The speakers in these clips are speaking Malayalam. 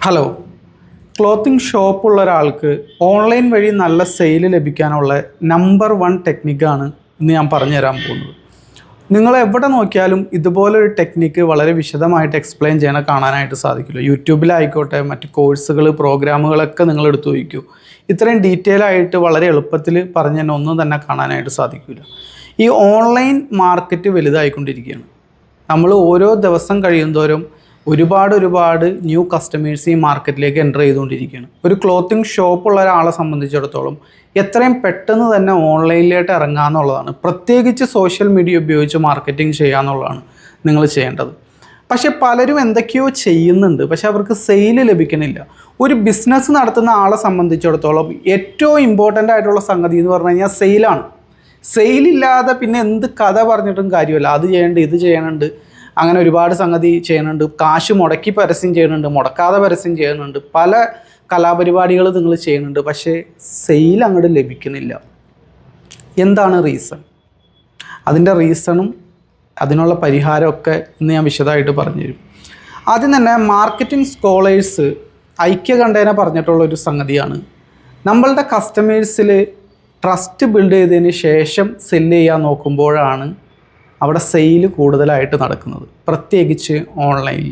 ഹലോ, ക്ലോത്തിങ് ഷോപ്പുള്ള ഒരാൾക്ക് ഓൺലൈൻ വഴി നല്ല സെയിൽ ലഭിക്കാനുള്ള നമ്പർ 1 ടെക്നിക്കാണ് ഇന്ന് ഞാൻ പറഞ്ഞു തരാൻ പോകുന്നത്. നിങ്ങൾ എവിടെ നോക്കിയാലും ഇതുപോലൊരു ടെക്നിക്ക് വളരെ വിശദമായിട്ട് എക്സ്പ്ലെയിൻ ചെയ്യണ കാണാനായിട്ട് സാധിക്കില്ല. യൂട്യൂബിലായിക്കോട്ടെ, മറ്റ് കോഴ്സുകൾ, പ്രോഗ്രാമുകളൊക്കെ നിങ്ങൾ എടുത്തു നോക്കൂ. ഇത്രയും ഡീറ്റെയിൽ ആയിട്ട് വളരെ എളുപ്പത്തിൽ പറഞ്ഞു തന്നെ ഒന്നും തന്നെ കാണാനായിട്ട് സാധിക്കില്ല. ഈ ഓൺലൈൻ മാർക്കറ്റ് വലുതായിക്കൊണ്ടിരിക്കുകയാണ്. നമ്മൾ ഓരോ ദിവസം കഴിയുന്തോറും ഒരുപാട് ന്യൂ കസ്റ്റമേഴ്സ് ഈ മാർക്കറ്റിലേക്ക് എൻ്റർ ചെയ്തുകൊണ്ടിരിക്കുകയാണ്. ഒരു ക്ലോത്തിങ് ഷോപ്പുള്ള ഒരാളെ സംബന്ധിച്ചിടത്തോളം എത്രയും പെട്ടെന്ന് തന്നെ ഓൺലൈനിലേക്ക് ഇറങ്ങാമെന്നുള്ളതാണ്. പ്രത്യേകിച്ച് സോഷ്യൽ മീഡിയ ഉപയോഗിച്ച് മാർക്കറ്റിംഗ് ചെയ്യാമെന്നുള്ളതാണ് നിങ്ങൾ ചെയ്യേണ്ടത്. പക്ഷേ പലരും എന്തൊക്കെയോ ചെയ്യുന്നുണ്ട്, പക്ഷെ അവർക്ക് സെയിൽ ലഭിക്കണില്ല. ഒരു ബിസിനസ് നടത്തുന്ന ആളെ സംബന്ധിച്ചിടത്തോളം ഏറ്റവും ഇമ്പോർട്ടൻ്റ് ആയിട്ടുള്ള സംഗതി എന്ന് പറഞ്ഞു കഴിഞ്ഞാൽ സെയിലാണ്. സെയിലില്ലാതെ പിന്നെ എന്ത് കഥ പറഞ്ഞിട്ടും കാര്യമല്ല. അത് ചെയ്യേണ്ട, ഇത് ചെയ്യണുണ്ട്, അങ്ങനെ ഒരുപാട് സംഗതി ചെയ്യുന്നുണ്ട്. കാശ് മുടക്കി പരസ്യം ചെയ്യുന്നുണ്ട്, മുടക്കാതെ പരസ്യം ചെയ്യുന്നുണ്ട്, പല കലാപരിപാടികൾ നിങ്ങൾ ചെയ്യുന്നുണ്ട്. പക്ഷേ സെയിൽ അങ്ങോട്ട് ലഭിക്കുന്നില്ല. എന്താണ് റീസൺ? അതിൻ്റെ റീസണും അതിനുള്ള പരിഹാരമൊക്കെ ഇന്ന് ഞാൻ വിശദമായിട്ട് പറഞ്ഞുതരും. ആദ്യം തന്നെ മാർക്കറ്റിംഗ് സ്കോളേഴ്സ് ഐക്യകണ്ഠേന പറഞ്ഞിട്ടുള്ളൊരു സംഗതിയാണ്, നമ്മളുടെ കസ്റ്റമേഴ്സിൽ ട്രസ്റ്റ് ബിൽഡ് ചെയ്തതിന് ശേഷം സെല്ല് ചെയ്യാൻ നോക്കുമ്പോഴാണ് അവിടെ സെയിൽ കൂടുതലായിട്ട് നടക്കുന്നത്, പ്രത്യേകിച്ച് ഓൺലൈനിൽ.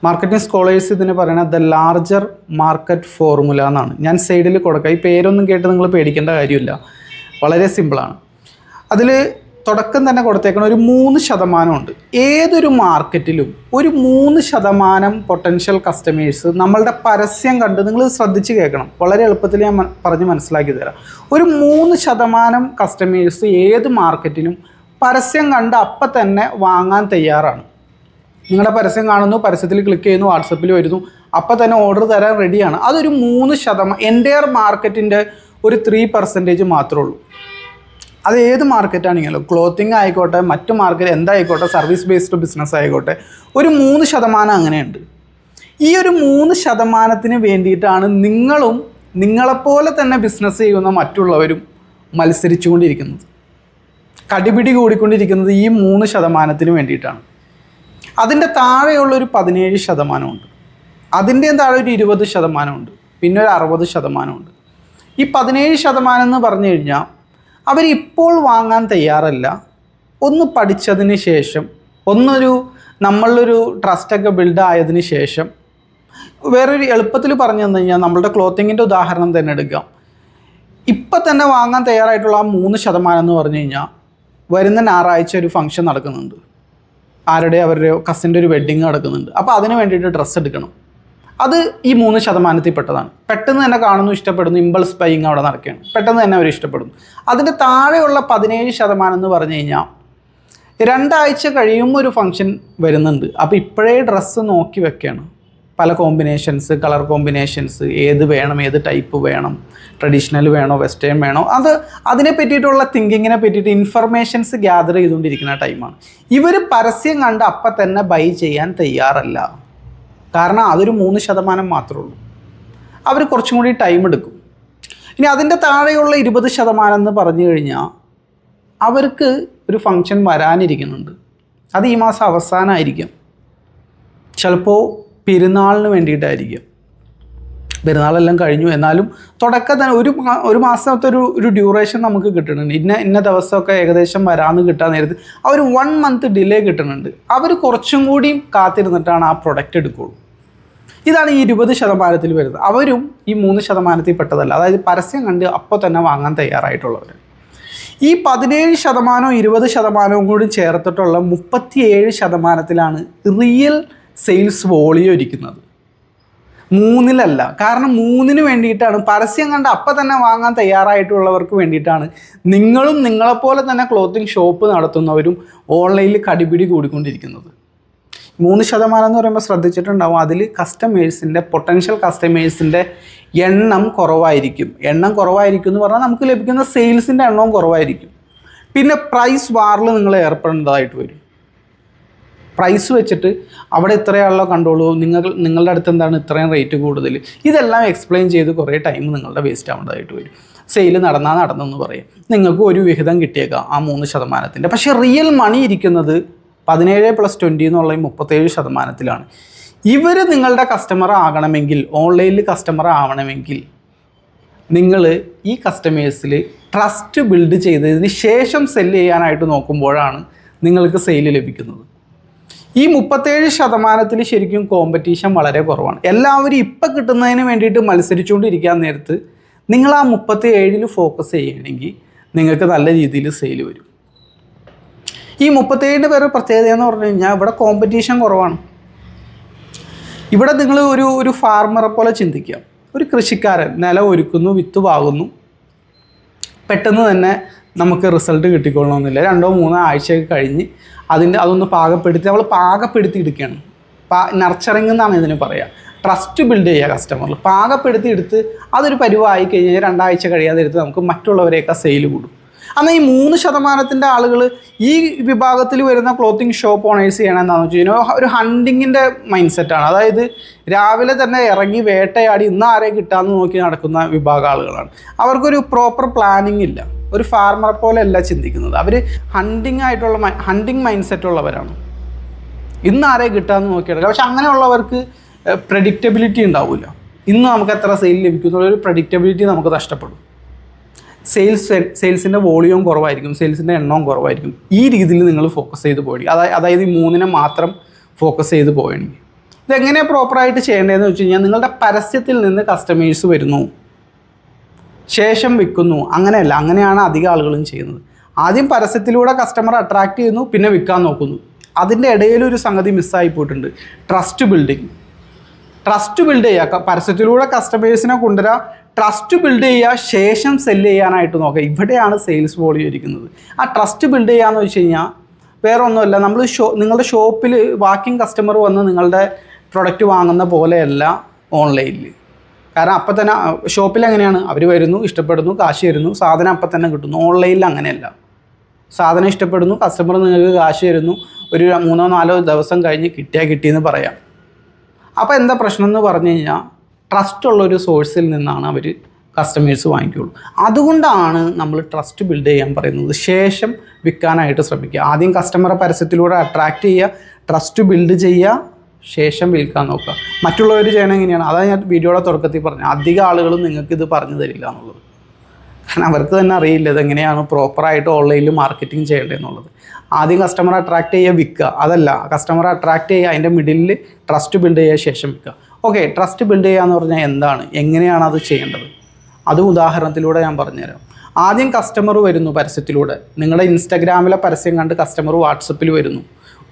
മാർക്കറ്റിംഗ് സ്കോളേഴ്സ് ഇതിന് പറയുന്നത് ദ ലാർജർ മാർക്കറ്റ് ഫോർമുല എന്നാണ്. ഞാൻ സൈഡിൽ കൊടുക്കാം. ഈ പേരൊന്നും കേട്ട് നിങ്ങൾ പേടിക്കേണ്ട കാര്യമില്ല, വളരെ സിമ്പിളാണ്. അതിൽ തുടക്കം തന്നെ കൊടുത്തേക്കണം ഒരു 3% ഉണ്ട്. ഏതൊരു മാർക്കറ്റിലും ഒരു 3% പൊട്ടൻഷ്യൽ കസ്റ്റമേഴ്സ് നമ്മളുടെ പരസ്യം കണ്ട്, നിങ്ങൾ ശ്രദ്ധിച്ച് കേൾക്കണം, വളരെ എളുപ്പത്തിൽ ഞാൻ പറഞ്ഞ് മനസ്സിലാക്കി തരാം. ഒരു 3% കസ്റ്റമേഴ്സ് ഏത് മാർക്കറ്റിലും പരസ്യം കണ്ട് അപ്പം തന്നെ വാങ്ങാൻ തയ്യാറാണ്. നിങ്ങളുടെ പരസ്യം കാണുന്നു, പരസ്യത്തിൽ ക്ലിക്ക് ചെയ്യുന്നു, വാട്സപ്പിൽ വരുന്നു, അപ്പം തന്നെ ഓർഡർ തരാൻ റെഡിയാണ്. അതൊരു 3% എൻ്റയർ മാർക്കറ്റിൻ്റെ ഒരു 3% മാത്രമേ ഉള്ളൂ. അത് ഏത് മാർക്കറ്റാണെങ്കിലും, ക്ലോത്തിങ് ആയിക്കോട്ടെ, മറ്റു മാർക്കറ്റ് എന്തായിക്കോട്ടെ, സർവീസ് ബേസ്ഡ് ബിസിനസ് ആയിക്കോട്ടെ, ഒരു 3% അങ്ങനെയുണ്ട്. ഈ ഒരു 3%-ന് വേണ്ടിയിട്ടാണ് നിങ്ങളും നിങ്ങളെപ്പോലെ തന്നെ ബിസിനസ് ചെയ്യുന്ന മറ്റുള്ളവരും മത്സരിച്ചുകൊണ്ടിരിക്കുന്നത്. കടിപിടി കൂടിക്കൊണ്ടിരിക്കുന്നത് ഈ 3%-ന് വേണ്ടിയിട്ടാണ്. അതിൻ്റെ താഴെയുള്ളൊരു 17% ഉണ്ട്, അതിൻ്റെയും താഴെ ഒരു 20% ഉണ്ട്, പിന്നെ ഒരു 60% ഉണ്ട്. ഈ 17% എന്ന് പറഞ്ഞു കഴിഞ്ഞാൽ അവരിപ്പോൾ വാങ്ങാൻ തയ്യാറല്ല. ഒന്ന് പഠിച്ചതിന് ശേഷം, നമ്മളൊരു ട്രസ്റ്റൊക്കെ ബിൽഡ് ആയതിന് ശേഷം, വേറൊരു എളുപ്പത്തിൽ പറഞ്ഞു തന്നു കഴിഞ്ഞാൽ നമ്മളുടെ ക്ലോത്തിങ്ങിൻ്റെ ഉദാഹരണം തന്നെ എടുക്കാം. ഇപ്പം തന്നെ വാങ്ങാൻ തയ്യാറായിട്ടുള്ള ആ 3% എന്ന് പറഞ്ഞു കഴിഞ്ഞാൽ വരുന്ന ഞായറാഴ്ച ഒരു ഫംഗ്ഷൻ നടക്കുന്നുണ്ട്, അവരുടെ കസിൻ്റെ ഒരു വെഡ്ഡിങ് നടക്കുന്നുണ്ട്. അപ്പോൾ അതിന് വേണ്ടിയിട്ട് ഡ്രസ്സ് എടുക്കണം. അത് ഈ 3%-ൽ പെട്ടതാണ്. പെട്ടെന്ന് തന്നെ കാണുന്നു, ഇഷ്ടപ്പെടുന്നു, ഇമ്പൾസ് ബൈയിങ് അവിടെ നടക്കുകയാണ്, പെട്ടെന്ന് തന്നെ അവർ ഇഷ്ടപ്പെടുന്നു. അതിൻ്റെ താഴെയുള്ള 17% എന്ന് പറഞ്ഞു കഴിഞ്ഞാൽ 2 ആഴ്ച കഴിയുമ്പോൾ ഒരു ഫംഗ്ഷൻ വരുന്നുണ്ട്. അപ്പോൾ ഇപ്പോഴേ ഡ്രസ്സ് നോക്കി വെക്കുകയാണ്, പല കോമ്പിനേഷൻസ്, കളർ കോമ്പിനേഷൻസ്, ഏത് വേണം, ഏത് ടൈപ്പ് വേണം, ട്രഡീഷണൽ വേണോ, വെസ്റ്റേൺ വേണോ, അതിനെ പറ്റിയിട്ടുള്ള തിങ്കിങ്ങിനെ പറ്റിയിട്ട് ഇൻഫർമേഷൻസ് ഗ്യാദർ ചെയ്തുകൊണ്ടിരിക്കുന്ന ടൈമാണ്. ഇവർ പരസ്യം കണ്ട് അപ്പം തന്നെ ബൈ ചെയ്യാൻ തയ്യാറല്ല. കാരണം അതൊരു 3% മാത്രമേ ഉള്ളൂ. അവർ കുറച്ചും കൂടി ടൈം എടുക്കും. ഇനി അതിൻ്റെ താഴെയുള്ള 20% എന്ന് പറഞ്ഞു കഴിഞ്ഞാൽ അവർക്ക് ഒരു ഫംഗ്ഷൻ വരാനിരിക്കുന്നുണ്ട്. അത് ഈ മാസം അവസാനമായിരിക്കും, ചിലപ്പോൾ പെരുന്നാളിന് വേണ്ടിയിട്ടായിരിക്കും. പെരുന്നാളെല്ലാം കഴിഞ്ഞു, എന്നാലും തുടക്കത്തിൽ ഒരു മാസത്തെ ഒരു ഡ്യൂറേഷൻ നമുക്ക് കിട്ടുന്നുണ്ട്. ഇന്ന ദിവസമൊക്കെ ഏകദേശം വരാമെന്ന് കിട്ടാൻ നേരത്ത് അവർ 1 മന്ത് ഡിലേ കിട്ടുന്നുണ്ട്. അവർ കുറച്ചും കൂടിയും കാത്തിരുന്നിട്ടാണ് ആ പ്രൊഡക്റ്റ് എടുക്കുകയുള്ളൂ. ഇതാണ് ഈ 20%-ൽ വരുന്നത്. അവരും ഈ 3%-ൽ പെട്ടതല്ല. അതായത് പരസ്യം കണ്ട് അപ്പോൾ തന്നെ വാങ്ങാൻ തയ്യാറായിട്ടുള്ളവർ. ഈ 17%, 20% കൂടി ചേർത്തിട്ടുള്ള 37%-ലാണ് റിയൽ സെയിൽസ് വോളിയം ഇരിക്കുന്നത്. 3-ലല്ല. കാരണം 3-ന് വേണ്ടിയിട്ടാണ്, പരസ്യം കണ്ട് അപ്പം തന്നെ വാങ്ങാൻ തയ്യാറായിട്ടുള്ളവർക്ക് വേണ്ടിയിട്ടാണ് നിങ്ങളും നിങ്ങളെപ്പോലെ തന്നെ ക്ലോത്തിങ് ഷോപ്പ് നടത്തുന്നവരും ഓൺലൈനിൽ കടിപിടി കൂടിക്കൊണ്ടിരിക്കുന്നത്. 3% എന്ന് പറയുമ്പോൾ ശ്രദ്ധിച്ചിട്ടുണ്ടാവും, അതിൽ പൊട്ടൻഷ്യൽ കസ്റ്റമേഴ്സിൻ്റെ എണ്ണം കുറവായിരിക്കും. എണ്ണം കുറവായിരിക്കും എന്ന് പറഞ്ഞാൽ നമുക്ക് ലഭിക്കുന്ന സെയിൽസിൻ്റെ എണ്ണവും കുറവായിരിക്കും. പിന്നെ പ്രൈസ് വാറിൽ നിങ്ങൾ ഏർപ്പെടേണ്ടതായിട്ട് വരും. പ്രൈസ് വെച്ചിട്ട് അവിടെ ഇത്രയാണല്ലോ കണ്ടോളൂ, നിങ്ങളുടെ അടുത്ത് എന്താണ് ഇത്രയും റേറ്റ് കൂടുതൽ, ഇതെല്ലാം എക്സ്പ്ലെയിൻ ചെയ്ത് കുറേ ടൈം നിങ്ങളുടെ വേസ്റ്റ് ആവേണ്ടതായിട്ട് വരും. സെയിൽ നടന്നെന്ന് പറയും, നിങ്ങൾക്ക് ഒരു വിഹിതം കിട്ടിയേക്കാം ആ 3%. പക്ഷേ റിയൽ മണി ഇരിക്കുന്നത് 17+20 എന്നുള്ള 37%. ഇവർ നിങ്ങളുടെ കസ്റ്റമർ ആകണമെങ്കിൽ, ഓൺലൈനിൽ കസ്റ്റമർ ആവണമെങ്കിൽ നിങ്ങൾ ഈ കസ്റ്റമേഴ്സിൽ ട്രസ്റ്റ് ബിൽഡ് ചെയ്തതിന് ശേഷം സെല്ല് ചെയ്യാനായിട്ട് നോക്കുമ്പോഴാണ് നിങ്ങൾക്ക് സെയിൽ ലഭിക്കുന്നത്. ഈ 37% ശരിക്കും കോമ്പറ്റീഷൻ വളരെ കുറവാണ്. എല്ലാവരും ഇപ്പം കിട്ടുന്നതിന് വേണ്ടിയിട്ട് മത്സരിച്ചുകൊണ്ടിരിക്കാൻ നേരത്ത് നിങ്ങൾ ആ 37 ഫോക്കസ് ചെയ്യുകയാണെങ്കിൽ നിങ്ങൾക്ക് നല്ല രീതിയിൽ സെയിൽ വരും. ഈ 37 പേരുടെ പ്രത്യേകത എന്ന് പറഞ്ഞു കഴിഞ്ഞാൽ ഇവിടെ കോമ്പറ്റീഷൻ കുറവാണ്. ഇവിടെ നിങ്ങൾ ഒരു ഫാർമറെ പോലെ ചിന്തിക്കുക. ഒരു കൃഷിക്കാരൻ നിലം ഒരുക്കുന്നു, വിത്ത് പാകുന്നു, പെട്ടെന്ന് തന്നെ നമുക്ക് റിസൾട്ട് കിട്ടിക്കൊള്ളണമെന്നില്ല. 2-3 ആഴ്ചയൊക്കെ കഴിഞ്ഞ് അതൊന്ന് പാകപ്പെടുത്തി നമ്മൾ പാകപ്പെടുത്തി എടുക്കുകയാണ്. നർച്ചറിങ് എന്നാണ് ഇതിന് പറയുക. ട്രസ്റ്റ് ബിൽഡ് ചെയ്യുക കസ്റ്റമറിൽ. പാകപ്പെടുത്തി എടുത്ത് അതൊരു പരിവായി കഴിഞ്ഞാൽ 2 ആഴ്ച കഴിയാതെ എടുത്ത് നമുക്ക് മറ്റുള്ളവരെയൊക്കെ സെയിൽ കൂടും. എന്നാൽ ഈ 3% ആളുകൾ ഈ വിഭാഗത്തിൽ വരുന്ന ക്ലോത്തിങ് ഷോപ്പ് ഓണേഴ്സ് ചെയ്യണമെന്നാണെന്ന് വെച്ച് കഴിഞ്ഞാൽ ഒരു ഹണ്ടിങ്ങിൻ്റെ മൈൻഡ് സെറ്റാണ്. അതായത് രാവിലെ തന്നെ ഇറങ്ങി വേട്ടയാടി ഇന്ന് ആരെയും കിട്ടാമെന്ന് നോക്കി നടക്കുന്ന വിഭാഗം ആളുകളാണ്. അവർക്കൊരു പ്രോപ്പർ പ്ലാനിങ് ഇല്ല. ഒരു ഫാർമറെ പോലെ അല്ല ചിന്തിക്കുന്നത്. അവർ ഹണ്ടിങ് മൈൻഡ് സെറ്റ് ഉള്ളവരാണ്. ഇന്ന് ആരെയും കിട്ടാമെന്ന് നോക്കിയെടുക്കുക. പക്ഷെ അങ്ങനെയുള്ളവർക്ക് പ്രഡിക്റ്റബിലിറ്റി ഉണ്ടാവില്ല. ഇന്ന് നമുക്ക് എത്ര സെയിൽ ലഭിക്കുന്നുള്ളൊരു പ്രഡിക്റ്റബിലിറ്റി നമുക്ക് നഷ്ടപ്പെടും. സെയിൽസിൻ്റെ വോളിയം കുറവായിരിക്കും, സെയിൽസിൻ്റെ എണ്ണവും കുറവായിരിക്കും. ഈ രീതിയിൽ നിങ്ങൾ ഫോക്കസ് ചെയ്ത് പോയി, അതായത് ഈ 3 മാത്രം ഫോക്കസ് ചെയ്ത് പോവുകയാണെങ്കിൽ ഇതെങ്ങനെയാണ് പ്രോപ്പറായിട്ട് ചെയ്യേണ്ടതെന്ന് വെച്ച് കഴിഞ്ഞാൽ നിങ്ങളുടെ പരസ്യത്തിൽ നിന്ന് കസ്റ്റമേഴ്സ് വരുന്നു, ശേഷം വിൽക്കുന്നു. അങ്ങനെയല്ല, അങ്ങനെയാണ് അധികം ആളുകളും ചെയ്യുന്നത്. ആദ്യം പരസ്യത്തിലൂടെ കസ്റ്റമർ അട്രാക്റ്റ് ചെയ്യുന്നു, പിന്നെ വിൽക്കാൻ നോക്കുന്നു. അതിൻ്റെ ഇടയിലൊരു സംഗതി മിസ്സായി പോയിട്ടുണ്ട്. Trust building. ട്രസ്റ്റ് ബിൽഡ് ചെയ്യുക, പരസ്യത്തിലൂടെ കസ്റ്റമേഴ്സിനെ കൊണ്ടുവരിക, ട്രസ്റ്റ് ബിൽഡ് ചെയ്യുക, ശേഷം സെല്ല് ചെയ്യാനായിട്ട് നോക്കുക. ഇവിടെയാണ് സെയിൽസ് വോളിയം ഇരിക്കുന്നത്. ആ ട്രസ്റ്റ് ബിൽഡ് ചെയ്യുകയെന്ന് വെച്ച് കഴിഞ്ഞാൽ വേറെ ഒന്നുമല്ല, നിങ്ങളുടെ ഷോപ്പിൽ വാക്കിംഗ് കസ്റ്റമർ വന്ന് നിങ്ങളുടെ പ്രൊഡക്റ്റ് വാങ്ങുന്ന പോലെയല്ല ഓൺലൈനിൽ. കാരണം അപ്പം തന്നെ ഷോപ്പിൽ എങ്ങനെയാണ്, അവർ വരുന്നു, ഇഷ്ടപ്പെടുന്നു, കാശ് തരുന്നു, സാധനം അപ്പം തന്നെ കിട്ടുന്നു. ഓൺലൈനിൽ അങ്ങനെയല്ല. സാധനം ഇഷ്ടപ്പെടുന്നു, കസ്റ്റമർ നിങ്ങൾക്ക് കാശ് തരുന്നു, ഒരു 3-4 ദിവസം കഴിഞ്ഞ് കിട്ടിയെന്ന് പറയാം. അപ്പോൾ എന്താ പ്രശ്നം എന്ന് പറഞ്ഞു കഴിഞ്ഞാൽ ട്രസ്റ്റുള്ളൊരു സോഴ്സിൽ നിന്നാണ് അവർ കസ്റ്റമേഴ്സ് വാങ്ങിക്കുള്ളൂ. അതുകൊണ്ടാണ് നമ്മൾ ട്രസ്റ്റ് ബിൽഡ് ചെയ്യാൻ പറയുന്നത്. ശേഷം വിൽക്കാനായിട്ട് ശ്രമിക്കുക. ആദ്യം കസ്റ്റമറെ പരസ്യത്തിലൂടെ അട്രാക്റ്റ് ചെയ്യുക, ട്രസ്റ്റ് ബിൽഡ് ചെയ്യുക, ശേഷം വിൽക്കാൻ നോക്കുക. മറ്റുള്ളവർ ചെയ്യണം എങ്ങനെയാണ്, അതാണ് ഞാൻ വീഡിയോയുടെ തുടക്കത്തിൽ പറഞ്ഞത്. അധികം ആളുകളും നിങ്ങൾക്കിത് പറഞ്ഞു തരില്ല എന്നുള്ളത്. കാരണം അവർക്ക് തന്നെ അറിയില്ല ഇതെങ്ങനെയാണ് പ്രോപ്പറായിട്ട് ഓൺലൈനിൽ മാർക്കറ്റിംഗ് ചെയ്യേണ്ടതെന്നുള്ളത്. ആദ്യം കസ്റ്റമറെ അട്രാക്റ്റ് ചെയ്യുക, വിൽക്കുക. അതല്ല, കസ്റ്റമറെ അട്രാക്റ്റ് ചെയ്യുക, അതിൻ്റെ മിഡിലിൽ ട്രസ്റ്റ് ബിൽഡ് ചെയ്യുക, ശേഷം വിൽക്കുക. ഓക്കെ, ട്രസ്റ്റ് ബിൽഡ് ചെയ്യുക എന്ന് പറഞ്ഞാൽ എന്താണ്, എങ്ങനെയാണ് അത് ചെയ്യേണ്ടത്? അതും ഉദാഹരണത്തിലൂടെ ഞാൻ പറഞ്ഞുതരാം. ആദ്യം കസ്റ്റമർ വരുന്നു പരസ്യത്തിലൂടെ. നിങ്ങളുടെ ഇൻസ്റ്റാഗ്രാമിലെ പരസ്യം കണ്ട് കസ്റ്റമർ വാട്സപ്പിൽ വരുന്നു.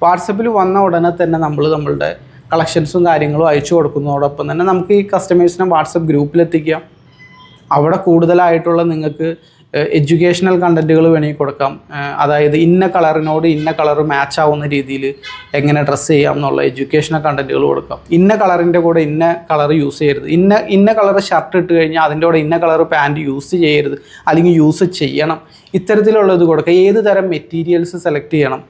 വാട്സപ്പിൽ വന്ന ഉടനെ തന്നെ നമ്മളുടെ കളക്ഷൻസും കാര്യങ്ങളും അയച്ചു കൊടുക്കുന്നതോടൊപ്പം തന്നെ നമുക്ക് ഈ കസ്റ്റമേഴ്സിനെ വാട്സപ്പ് ഗ്രൂപ്പിലെത്തിക്കാം. അവിടെ കൂടുതലായിട്ടുള്ള നിങ്ങൾക്ക് എഡ്യൂക്കേഷണൽ കണ്ടൻറ്റുകൾ വേണമെങ്കിൽ കൊടുക്കാം. അതായത് ഇന്ന കളറിനോട് ഇന്ന കളർ മാച്ച് ആവുന്ന രീതിയിൽ എങ്ങനെ ഡ്രസ്സ് ചെയ്യാം എന്നുള്ള എഡ്യൂക്കേഷണൽ കണ്ടൻറ്റുകൾ കൊടുക്കാം. ഇന്ന കളറിൻ്റെ കൂടെ ഇന്ന കളർ യൂസ് ചെയ്യരുത്, ഇന്ന കളർ ഷർട്ട് ഇട്ട് കഴിഞ്ഞാൽ അതിൻ്റെ കൂടെ ഇന്ന കളർ പാൻറ്റ് യൂസ് ചെയ്യരുത്, അല്ലെങ്കിൽ യൂസ് ചെയ്യണം. ഇത്തരത്തിലുള്ളത് കൊടുക്കുക. ഏത് തരം മെറ്റീരിയൽസ് സെലക്ട് ചെയ്യണം,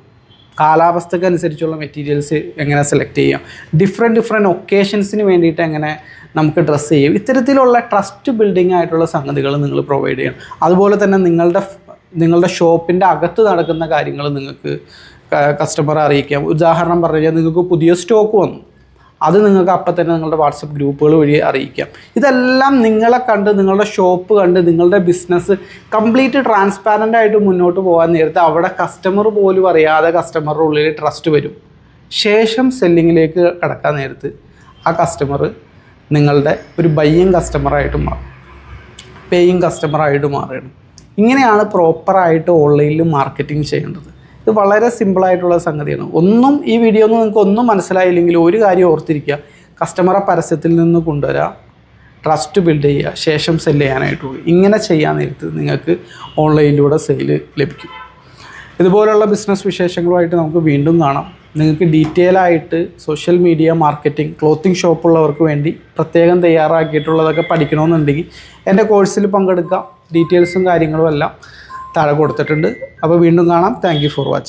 കാലാവസ്ഥക്കനുസരിച്ചുള്ള മെറ്റീരിയൽസ് എങ്ങനെ സെലക്ട് ചെയ്യാം, ഡിഫറെൻറ്റ് ഒക്കേഷൻസിന് വേണ്ടിയിട്ട് എങ്ങനെ നമുക്ക് ഡ്രസ്സ് ചെയ്യും. ഇത്തരത്തിലുള്ള ട്രസ്റ്റ് ബിൽഡിംഗ് ആയിട്ടുള്ള സംഗതികൾ നിങ്ങൾ പ്രൊവൈഡ് ചെയ്യണം. അതുപോലെ തന്നെ നിങ്ങളുടെ ഷോപ്പിൻ്റെ അകത്ത് നടക്കുന്ന കാര്യങ്ങൾ നിങ്ങൾക്ക് കസ്റ്റമറെ അറിയിക്കാം. ഉദാഹരണം പറഞ്ഞു കഴിഞ്ഞാൽ നിങ്ങൾക്ക് പുതിയ സ്റ്റോക്ക് വന്നു, അത് നിങ്ങൾക്ക് അപ്പം തന്നെ നിങ്ങളുടെ വാട്സപ്പ് ഗ്രൂപ്പുകൾ വഴി അറിയിക്കാം. ഇതെല്ലാം നിങ്ങളെ കണ്ട്, നിങ്ങളുടെ ഷോപ്പ് കണ്ട്, നിങ്ങളുടെ ബിസിനസ് കംപ്ലീറ്റ് ട്രാൻസ്പാരൻ്റ് ആയിട്ട് മുന്നോട്ട് പോകാൻ നേരത്തെ അവിടെ കസ്റ്റമർ പോലും അറിയാതെ കസ്റ്റമറുടെ ഉള്ളിൽ ട്രസ്റ്റ് വരും. ശേഷം സെല്ലിങ്ങിലേക്ക് കടക്കാൻ നേരത്ത് ആ കസ്റ്റമർ നിങ്ങളുടെ ഒരു ബയ്യിങ് കസ്റ്റമറായിട്ട് മാറും, പേയിങ് കസ്റ്റമറായിട്ട് മാറുകയാണ്. ഇങ്ങനെയാണ് പ്രോപ്പറായിട്ട് ഓൺലൈനിൽ മാർക്കറ്റിംഗ് ചെയ്യേണ്ടത്. ഇത് വളരെ സിമ്പിളായിട്ടുള്ള സംഗതിയാണ്. ഈ വീഡിയോ ഒന്നും നിങ്ങൾക്ക് ഒന്നും മനസ്സിലായില്ലെങ്കിൽ ഒരു കാര്യം ഓർത്തിരിക്കുക, കസ്റ്റമറെ പരസ്യത്തിൽ നിന്ന് കൊണ്ടുവരിക, ട്രസ്റ്റ് ബിൽഡ് ചെയ്യുക, ശേഷം സെല്ല് ചെയ്യാനായിട്ടുള്ളൂ. ഇങ്ങനെ ചെയ്യാൻ നേരത്ത് നിങ്ങൾക്ക് ഓൺലൈനിലൂടെ സെയിൽ ലഭിക്കും. ഇതുപോലുള്ള ബിസിനസ് വിശേഷങ്ങളുമായിട്ട് നമുക്ക് വീണ്ടും കാണാം. നിങ്ങൾക്ക് ഡീറ്റെയിൽ ആയിട്ട് സോഷ്യൽ മീഡിയ മാർക്കറ്റിംഗ്, ക്ലോത്തിങ് ഷോപ്പുള്ളവർക്ക് വേണ്ടി പ്രത്യേകം തയ്യാറാക്കിയിട്ടുള്ളതൊക്കെ പഠിക്കണമെന്നുണ്ടെങ്കിൽ എൻ്റെ കോഴ്സിൽ പങ്കെടുക്കാം. ഡീറ്റെയിൽസും കാര്യങ്ങളും എല്ലാം താഴെ കൊടുത്തിട്ടുണ്ട്. അപ്പോൾ വീണ്ടും കാണാം. Thank you for watching.